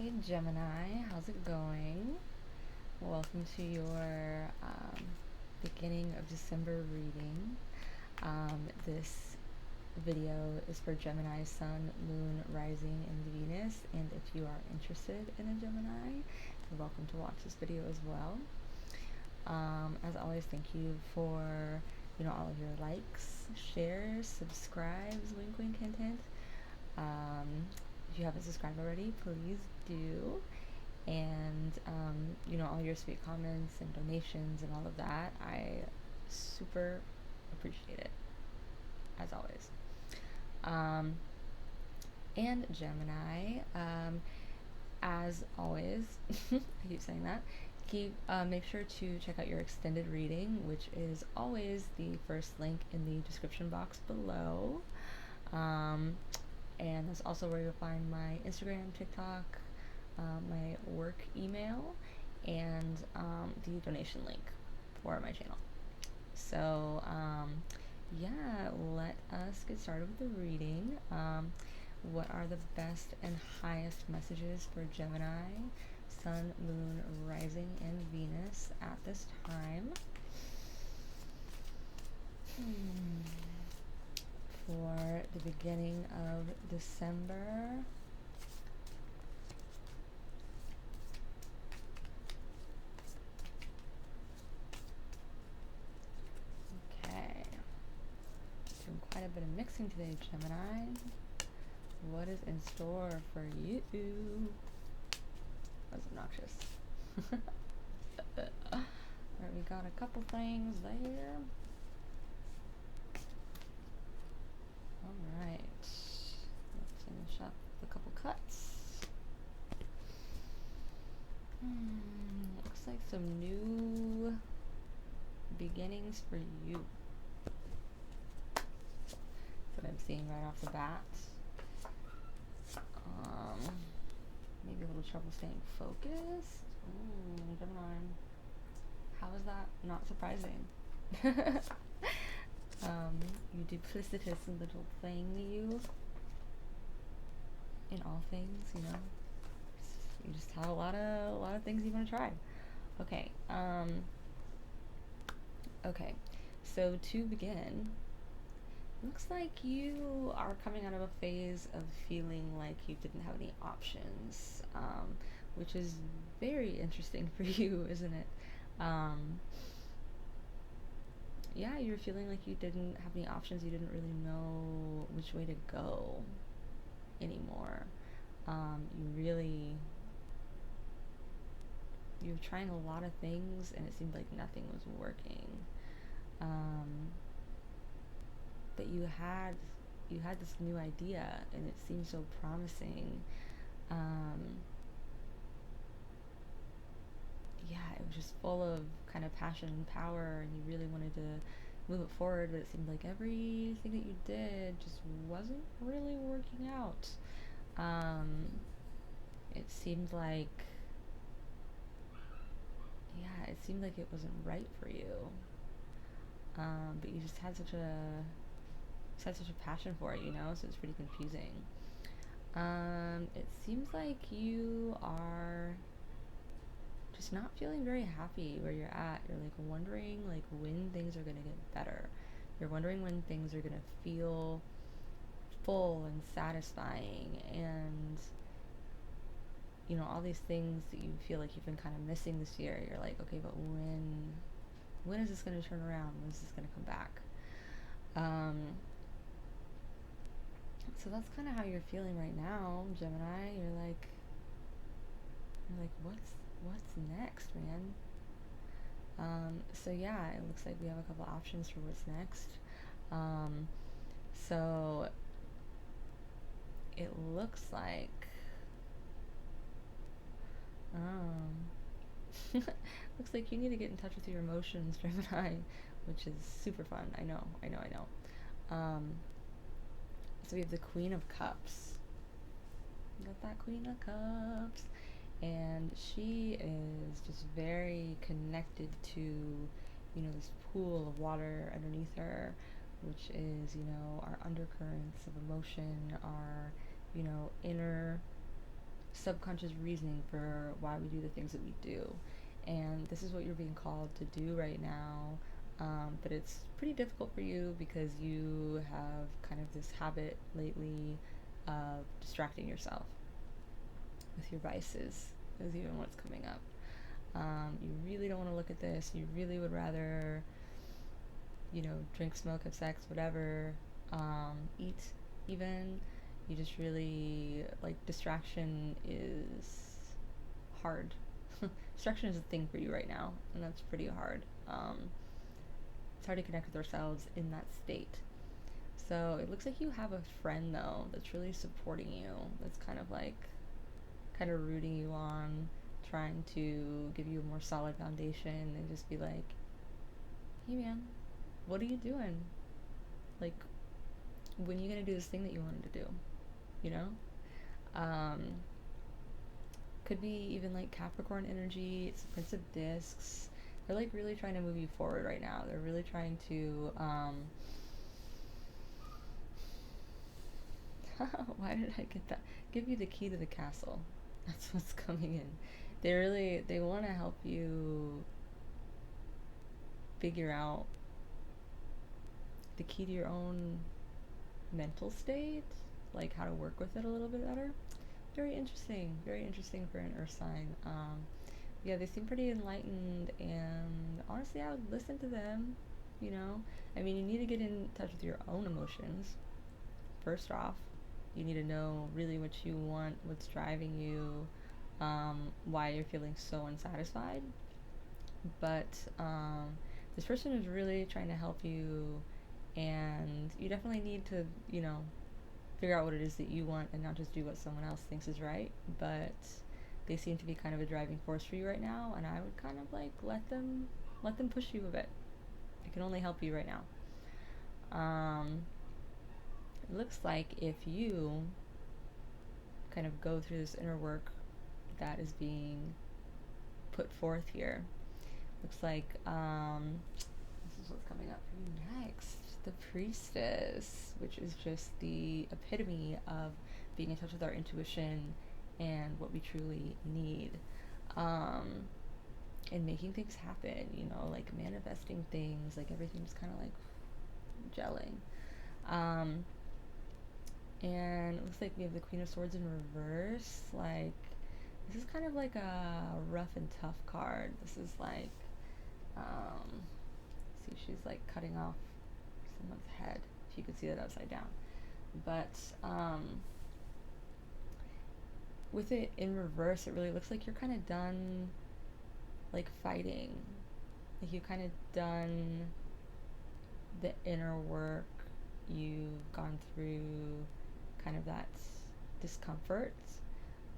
Hey Gemini, how's it going? Welcome to your beginning of December reading. This video is for Gemini Sun, Moon, Rising, and Venus, and if you are interested in a Gemini, you're welcome to watch this video as well. As always, thank you for all of your likes, shares, subscribes, wink wink hint hint. If you haven't subscribed already, please do. And all your sweet comments and donations and all of that, I super appreciate it, as always. And Gemini, as always, I keep saying that, make sure to check out your extended reading, which is always the first link in the description box below. And that's also where you'll find my Instagram, TikTok, my work email, and the donation link for my channel. So yeah, let us get started with the reading. What are the best and highest messages for Gemini, Sun, Moon, Rising, and Venus at this time? For the beginning of December. Okay. Doing quite a bit of mixing today, Gemini. What is in store for you? That's obnoxious. Alright, we got a couple things there. Alright. Let's finish up a couple cuts. Looks like some new beginnings for you. That's what I'm seeing right off the bat. Maybe a little trouble staying focused. Gemini. How is that not surprising? You duplicitous little thing, you. In all things, you just have a lot of things you want to try. Okay. Okay. So to begin, looks like you are coming out of a phase of feeling like you didn't have any options, which is very interesting for you, isn't it? Yeah, you're feeling like you didn't have any options. You didn't really know which way to go anymore. You were trying a lot of things and it seemed like nothing was working. But you had this new idea and it seemed so promising. Yeah, it was just full of kind of passion and power, and you really wanted to move it forward, but it seemed like everything that you did just wasn't really working out. It seemed like it wasn't right for you. But you just had such a passion for it, so it's pretty confusing. It seems like you are just not feeling very happy where you're at. You're like wondering like when things are gonna get better. You're wondering when things are gonna feel full and satisfying, and all these things that you feel like you've been kind of missing this year. You're like, okay, but when is this gonna turn around? When is this gonna come back? So that's kind of how you're feeling right now, Gemini. You're like, what's next, man? So yeah, it looks like we have a couple options for what's next. So it looks like looks like you need to get in touch with your emotions, Gemini, which is super fun. I know. So we have the Queen of Cups. You got that Queen of Cups. And she is just very connected to, this pool of water underneath her, which is, our undercurrents of emotion, our, inner subconscious reasoning for why we do the things that we do. And this is what you're being called to do right now. But it's pretty difficult for you because you have kind of this habit lately of distracting yourself with your vices, is even what's coming up. You really don't want to look at this. You really would rather, drink, smoke, have sex, whatever, eat even. You just really, like, distraction is hard. Distraction is a thing for you right now, and that's pretty hard. It's hard to connect with ourselves in that state. So it looks like you have a friend, though, that's really supporting you, that's kind of rooting you on, trying to give you a more solid foundation and just be like, hey man, what are you doing? Like, when are you gonna do this thing that you wanted to do? You know? Um, could be even like Capricorn energy, it's the Prince of Discs. They're like really trying to move you forward right now. They're really trying to, why did I get that? Give you the key to the castle. That's what's coming in. They want to help you figure out the key to your own mental state, like how to work with it a little bit better. Very interesting for an earth sign. Yeah, they seem pretty enlightened, and honestly, I would listen to them. I mean, you need to get in touch with your own emotions first off. You need to know really what you want, what's driving you, why you're feeling so unsatisfied. But this person is really trying to help you, and you definitely need to, figure out what it is that you want and not just do what someone else thinks is right. But they seem to be kind of a driving force for you right now, and I would kind of like let them push you a bit. It can only help you right now. It looks like if you kind of go through this inner work that is being put forth here, looks like this is what's coming up for you next. The Priestess, which is just the epitome of being in touch with our intuition and what we truly need, and making things happen, like manifesting things, like everything's kind of like gelling. And it looks like we have the Queen of Swords in reverse. Like, this is kind of like a rough and tough card. This is like, see, she's like cutting off someone's head, if you could see that upside down. But with it in reverse, it really looks like you're kind of done, like, fighting. Like, you've kind of done the inner work. You've gone through kind of that discomfort,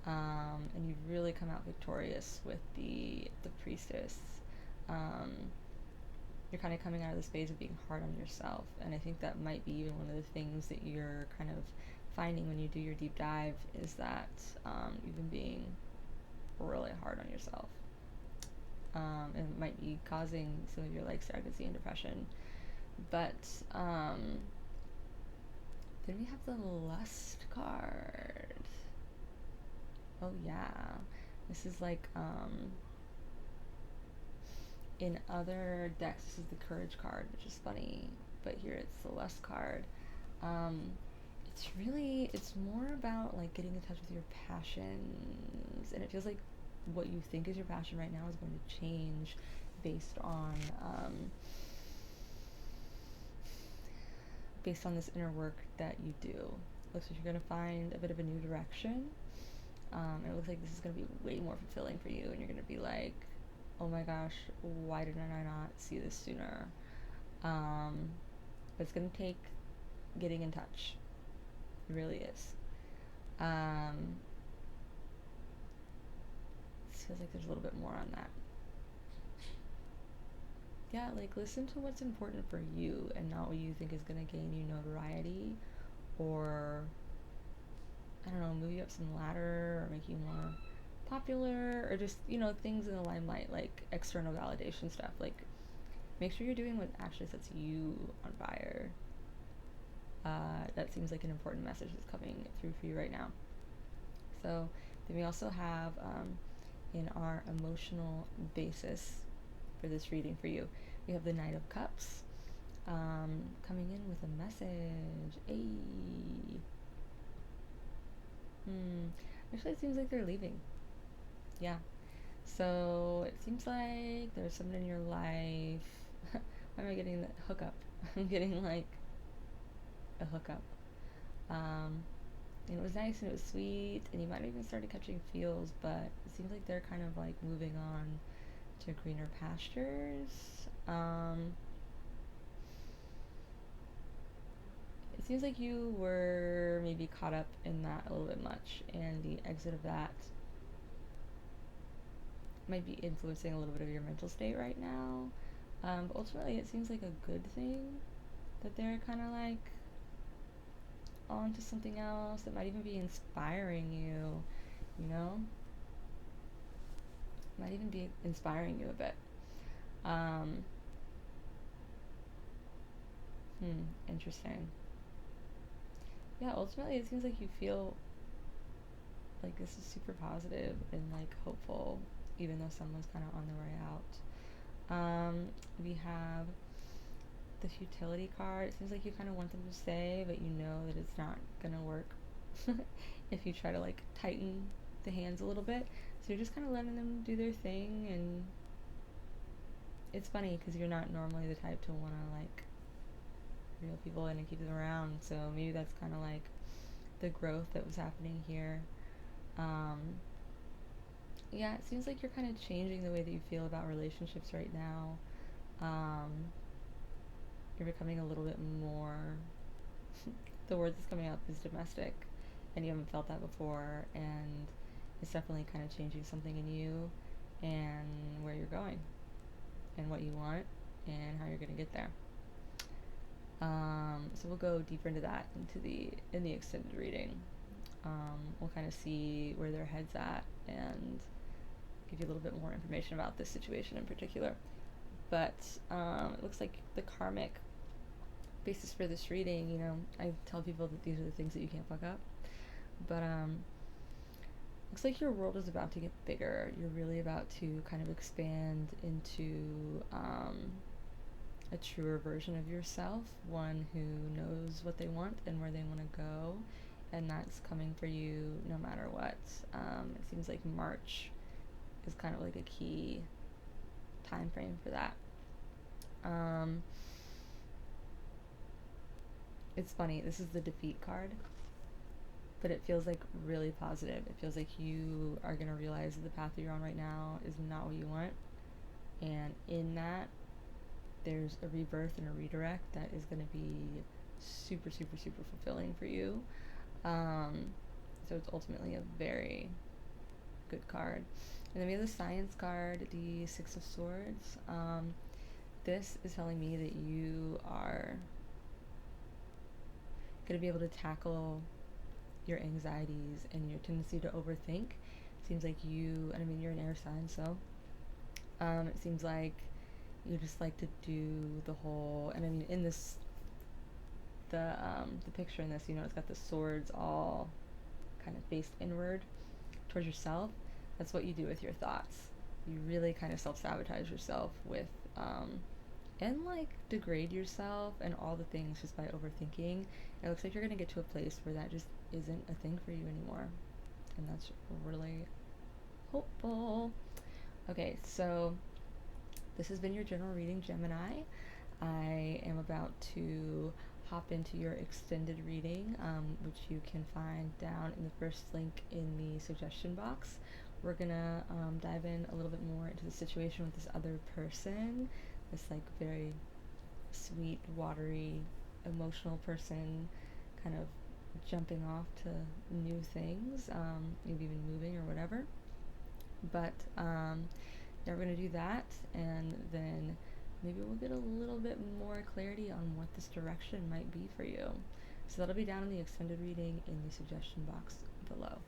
and you've really come out victorious with the Priestess. You're kind of coming out of this phase of being hard on yourself, and I think that might be even one of the things that you're kind of finding when you do your deep dive, is that you've been being really hard on yourself. And it might be causing some of your like stagnancy and depression. But then we have the Lust card. Oh yeah, this is like in other decks this is the Courage card, which is funny, but here it's the Lust card. It's more about like getting in touch with your passions, and it feels like what you think is your passion right now is going to change based on this inner work that you do. Looks like you're going to find a bit of a new direction. It looks like this is going to be way more fulfilling for you, and you're going to be like, oh my gosh, why did I not see this sooner? But it's going to take getting in touch. It really is. It feels like there's a little bit more on that. Yeah, like, listen to what's important for you and not what you think is going to gain you notoriety or, I don't know, move you up some ladder or make you more popular, or just, things in the limelight, like external validation stuff. Like, make sure you're doing what actually sets you on fire. That seems like an important message that's coming through for you right now. So Then we also have in our emotional basis for this reading for you, we have the Knight of Cups coming in with a message. Ayy. Actually, it seems like they're leaving. Yeah. So it seems like there's someone in your life. Why am I getting the hookup? I'm getting like a hookup. And it was nice and it was sweet, and you might have even started catching feels, but it seems like they're kind of like moving on to greener pastures. It seems like you were maybe caught up in that a little bit much, and the exit of that might be influencing a little bit of your mental state right now. But ultimately, it seems like a good thing that they're kind of like on to something else that might even be inspiring you, you know? Might even be inspiring you a bit. Um, Interesting. Yeah, ultimately, it seems like you feel like this is super positive and like hopeful, even though someone's kind of on their way out. We have the futility card. It seems like you kind of want them to stay, but you know that it's not gonna work if you try to like tighten the hands a little bit. So you're just kind of letting them do their thing, and it's funny because you're not normally the type to want to like reel people in and keep them around. So maybe that's kind of like the growth that was happening here. Um, yeah, it seems like you're kind of changing the way that you feel about relationships right now. Um, you're becoming a little bit more. The word that's coming up is domestic, and you haven't felt that before, and it's definitely kind of changing something in you and where you're going and what you want and how you're going to get there. So we'll go deeper into that in the extended reading. We'll kind of see where their head's at and give you a little bit more information about this situation in particular. But it looks like the karmic basis for this reading, you know, I tell people that these are the things that you can't fuck up. But looks like your world is about to get bigger. You're really about to kind of expand into a truer version of yourself, one who knows what they want and where they want to go, and that's coming for you no matter what. It seems like March is kind of like a key time frame for that. It's funny, this is the defeat card, but it feels like really positive. It feels like you are going to realize that the path that you're on right now is not what you want, and in that there's a rebirth and a redirect that is going to be super super super fulfilling for you. So it's ultimately a very good card. And then we have the science card, the Six of Swords. This is telling me that you are going to be able to tackle your anxieties and your tendency to overthink. It seems like you, and I mean, you're an air sign, so it seems like you just like to do the whole, and I mean, in this, the picture in this, you know, it's got the swords all kind of faced inward towards yourself. That's what you do with your thoughts. You really kind of self-sabotage yourself with and like degrade yourself and all the things just by overthinking. It looks like you're gonna get to a place where that just isn't a thing for you anymore, and that's really hopeful. Okay, so this has been your general reading, Gemini. I am about to hop into your extended reading, which you can find down in the first link in the suggestion box. We're gonna dive in a little bit more into the situation with this other person, this like very sweet, watery, emotional person, kind of jumping off to new things, maybe even moving or whatever. But yeah, we're gonna do that, and then maybe we'll get a little bit more clarity on what this direction might be for you. So that'll be down in the extended reading in the suggestion box below.